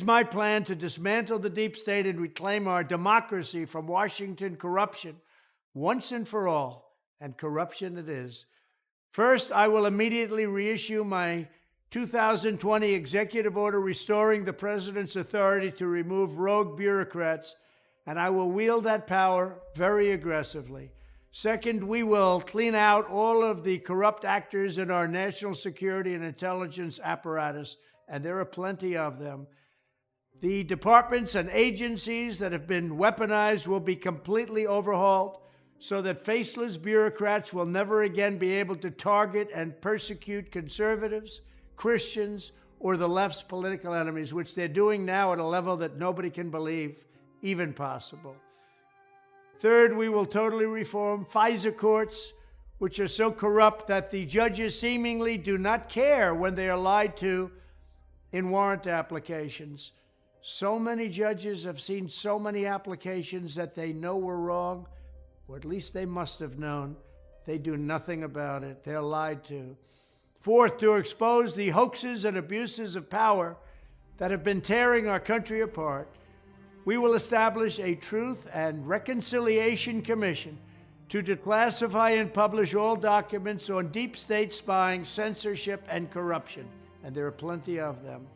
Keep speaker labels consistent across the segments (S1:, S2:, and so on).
S1: is my plan to dismantle the deep state and reclaim our democracy from Washington corruption once and for all, and corruption it is. First, I will immediately reissue my 2020 executive order restoring the president's authority to remove rogue bureaucrats, and I will wield that power very aggressively. Second, we will clean out all of the corrupt actors in our national security and intelligence apparatus, and there are plenty of them. The departments and agencies that have been weaponized will be completely overhauled so that faceless bureaucrats will never again be able to target and persecute conservatives, Christians, or the left's political enemies, which they're doing now at a level that nobody can believe even possible. Third, we will totally reform FISA courts, which are so corrupt that the judges seemingly do not care when they are lied to in warrant applications. So many judges have seen so many applications that they know were wrong, or at least they must have known. They do nothing about it. They're lied to. Fourth, to expose the hoaxes and abuses of power that have been tearing our country apart, we will establish a Truth and Reconciliation Commission to declassify and publish all documents on deep state spying, censorship, and corruption, and there are plenty of them.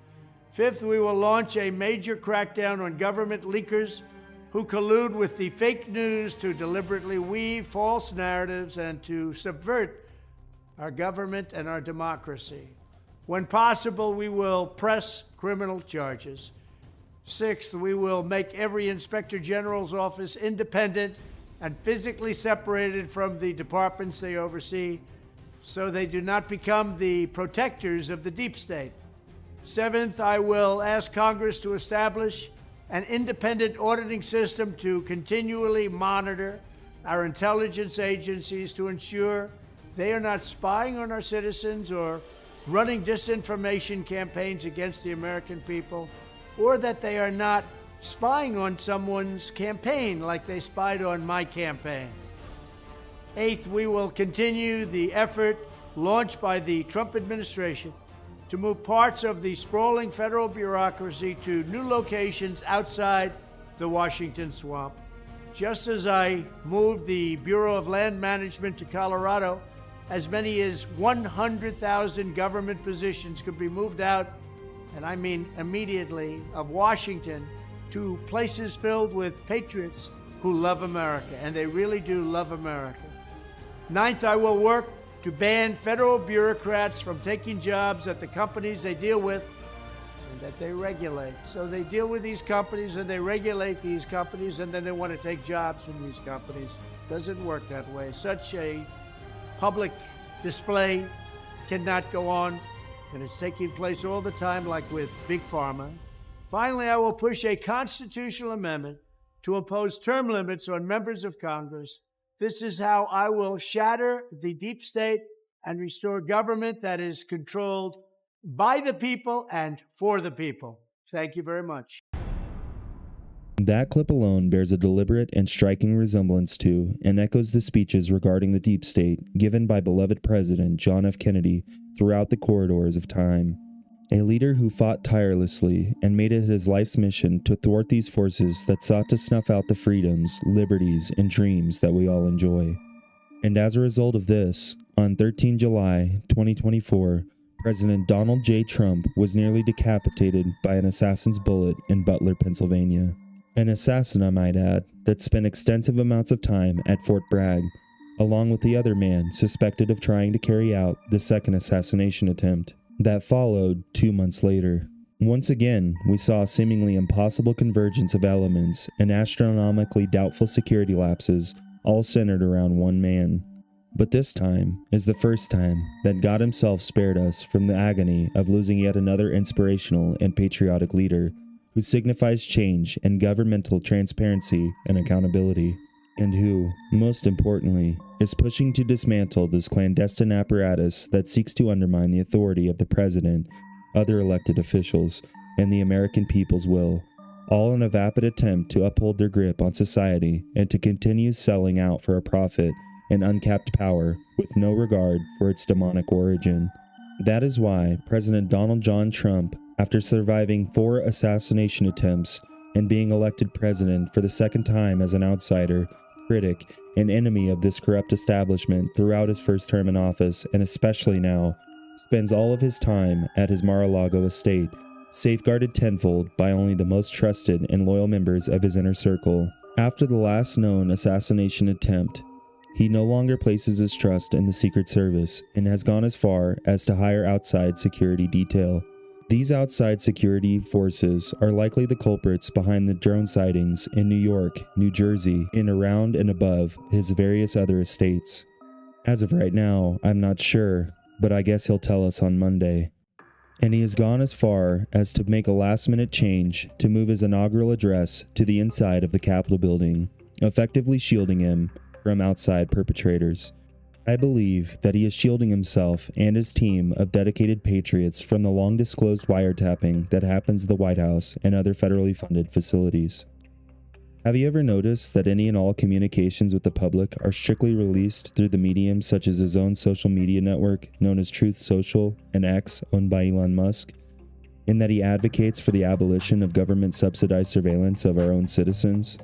S1: Fifth, we will launch a major crackdown on government leakers who collude with the fake news to deliberately weave false narratives and to subvert our government and our democracy. When possible, we will press criminal charges. Sixth, we will make every Inspector General's office independent and physically separated from the departments they oversee so they do not become the protectors of the deep state. Seventh, I will ask Congress to establish an independent auditing system to continually monitor our intelligence agencies to ensure they are not spying on our citizens or running disinformation campaigns against the American people, or that they are not spying on someone's campaign like they spied on my campaign. Eighth, we will continue the effort launched by the Trump administration to move parts of the sprawling federal bureaucracy to new locations outside the Washington swamp. Just as I moved the Bureau of Land Management to Colorado, as many as 100,000 government positions could be moved out, and I mean immediately, of Washington to places filled with patriots who love America, and they really do love America. Ninth, I will work to ban federal bureaucrats from taking jobs at the companies they deal with and that they regulate. So they deal with these companies and they regulate these companies, and then they want to take jobs from these companies. Doesn't work that way. Such a public display cannot go on, and it's taking place all the time, like with Big Pharma. Finally, I will push a constitutional amendment to impose term limits on members of Congress. This is how I will shatter the deep state and restore government that is controlled by the people and for the people. Thank you very much.
S2: That clip alone bears a deliberate and striking resemblance to and echoes the speeches regarding the deep state given by beloved President John F. Kennedy throughout the corridors of time. A leader who fought tirelessly and made it his life's mission to thwart these forces that sought to snuff out the freedoms, liberties, and dreams that we all enjoy. And as a result of this, on 13 July 2024, President Donald J. Trump was nearly decapitated by an assassin's bullet in Butler, Pennsylvania. An assassin, I might add, that spent extensive amounts of time at Fort Bragg, along with the other man suspected of trying to carry out the second assassination attempt that followed 2 months later. Once again, we saw a seemingly impossible convergence of elements and astronomically doubtful security lapses, all centered around one man. But this time is the first time that God himself spared us from the agony of losing yet another inspirational and patriotic leader who signifies change and governmental transparency and accountability, and who, most importantly, is pushing to dismantle this clandestine apparatus that seeks to undermine the authority of the president, other elected officials, and the American people's will, all in a vapid attempt to uphold their grip on society and to continue selling out for a profit and uncapped power with no regard for its demonic origin. That is why President Donald John Trump after surviving 4 assassination attempts and being elected president for the second time as an outsider, critic, and enemy of this corrupt establishment throughout his first term in office, and especially now, spends all of his time at his Mar-a-Lago estate, safeguarded tenfold by only the most trusted and loyal members of his inner circle. After the last known assassination attempt, he no longer places his trust in the Secret Service and has gone as far as to hire outside security detail. These outside security forces are likely the culprits behind the drone sightings in New York, New Jersey, and around and above his various other estates. As of right now, I'm not sure, but I guess he'll tell us on Monday. And he has gone as far as to make a last-minute change to move his inaugural address to the inside of the Capitol building, effectively shielding him from outside perpetrators. I believe that he is shielding himself and his team of dedicated patriots from the long-disclosed wiretapping that happens at the White House and other federally funded facilities. Have you ever noticed that any and all communications with the public are strictly released through the mediums such as his own social media network known as Truth Social and X, owned by Elon Musk, in that he advocates for the abolition of government-subsidized surveillance of our own citizens?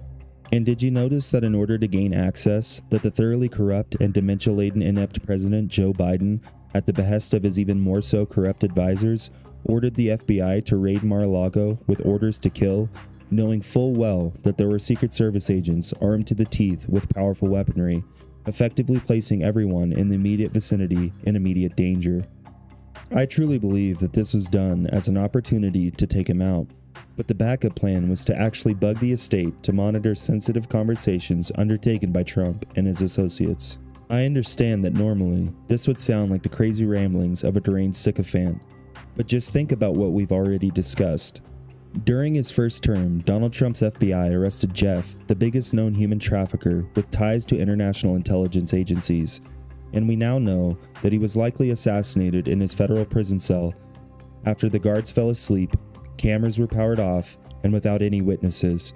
S2: And did you notice that in order to gain access, that the thoroughly corrupt and dementia-laden inept President Joe Biden, at the behest of his even more so corrupt advisors, ordered the FBI to raid Mar-a-Lago with orders to kill, knowing full well that there were Secret Service agents armed to the teeth with powerful weaponry, effectively placing everyone in the immediate vicinity in immediate danger? I truly believe that this was done as an opportunity to take him out. But the backup plan was to actually bug the estate to monitor sensitive conversations undertaken by Trump and his associates. I understand that normally, this would sound like the crazy ramblings of a deranged sycophant, but just think about what we've already discussed. During his first term, Donald Trump's FBI arrested Jeff, the biggest known human trafficker with ties to international intelligence agencies, and we now know that he was likely assassinated in his federal prison cell after the guards fell asleep, cameras were powered off, and without any witnesses.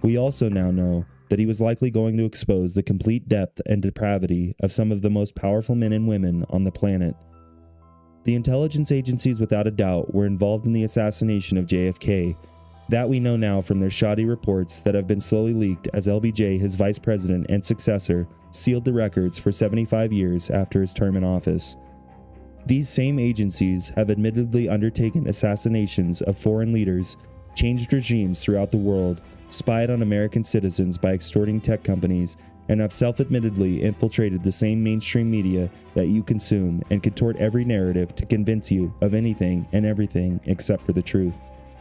S2: We also now know that he was likely going to expose the complete depth and depravity of some of the most powerful men and women on the planet. The intelligence agencies without a doubt were involved in the assassination of JFK. That we know now from their shoddy reports that have been slowly leaked as LBJ, his vice president and successor, sealed the records for 75 years after his term in office. These same agencies have admittedly undertaken assassinations of foreign leaders, changed regimes throughout the world, spied on American citizens by extorting tech companies, and have self-admittedly infiltrated the same mainstream media that you consume and contort every narrative to convince you of anything and everything except for the truth.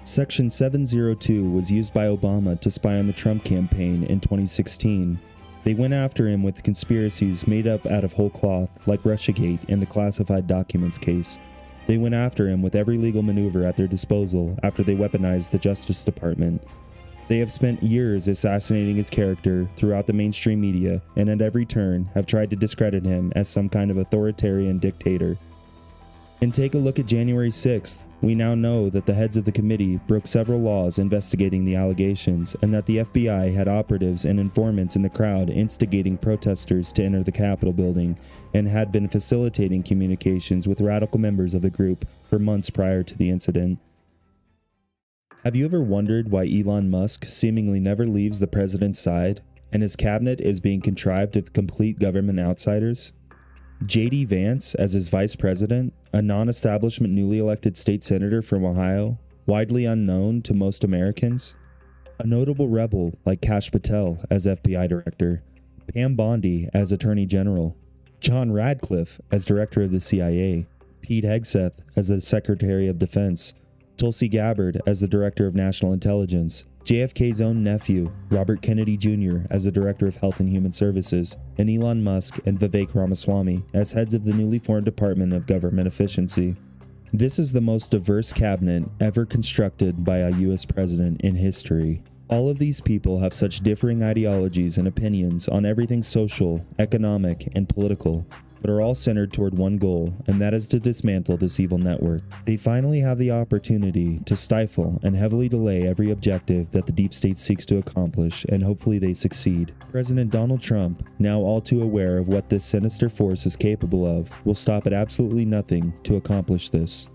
S2: Section 702 was used by Obama to spy on the Trump campaign in 2016. They went after him with conspiracies made up out of whole cloth, like Russiagate and the classified documents case. They went after him with every legal maneuver at their disposal after they weaponized the Justice Department. They have spent years assassinating his character throughout the mainstream media, and at every turn have tried to discredit him as some kind of authoritarian dictator. And take a look at January 6th. We now know that the heads of the committee broke several laws investigating the allegations, and that the FBI had operatives and informants in the crowd instigating protesters to enter the Capitol building, and had been facilitating communications with radical members of the group for months prior to the incident. Have you ever wondered why Elon Musk seemingly never leaves the president's side, and his cabinet is being contrived of complete government outsiders? J.D. Vance as his vice president, a non-establishment newly elected state senator from Ohio, widely unknown to most Americans. A notable rebel like Kash Patel as FBI director, Pam Bondi as attorney general, John Radcliffe as director of the CIA, Pete Hegseth as the secretary of defense, Tulsi Gabbard as the director of national intelligence, JFK's own nephew, Robert Kennedy Jr. as the Director of Health and Human Services, and Elon Musk and Vivek Ramaswamy as heads of the newly formed Department of Government Efficiency. This is the most diverse cabinet ever constructed by a U.S. president in history. All of these people have such differing ideologies and opinions on everything social, economic, and political, but are all centered toward one goal, and that is to dismantle this evil network. They finally have the opportunity to stifle and heavily delay every objective that the deep state seeks to accomplish, and hopefully they succeed. President Donald Trump, now all too aware of what this sinister force is capable of, will stop at absolutely nothing to accomplish this.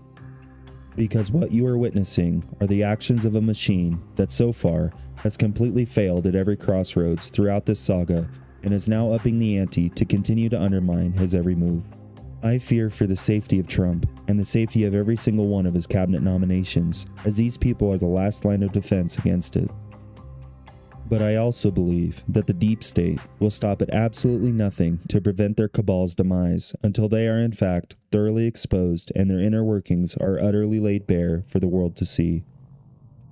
S2: Because what you are witnessing are the actions of a machine that so far has completely failed at every crossroads throughout this saga and is now upping the ante to continue to undermine his every move. I fear for the safety of Trump and the safety of every single one of his cabinet nominations, as these people are the last line of defense against it. But I also believe that the deep state will stop at absolutely nothing to prevent their cabal's demise until they are in fact thoroughly exposed and their inner workings are utterly laid bare for the world to see.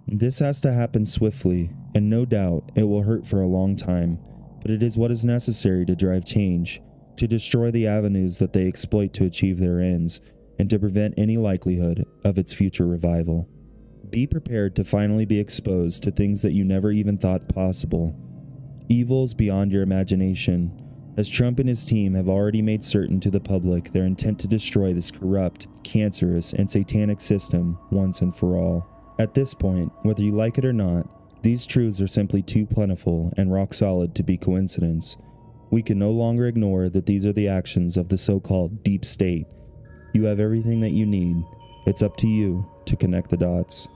S2: This has to happen swiftly, and no doubt it will hurt for a long time, but it is what is necessary to drive change, to destroy the avenues that they exploit to achieve their ends, and to prevent any likelihood of its future revival. Be prepared to finally be exposed to things that you never even thought possible. Evils beyond your imagination, as Trump and his team have already made certain to the public their intent to destroy this corrupt, cancerous, and satanic system once and for all. At this point, whether you like it or not, these truths are simply too plentiful and rock solid to be coincidence. We can no longer ignore that these are the actions of the so-called deep state. You have everything that you need. It's up to you to connect the dots.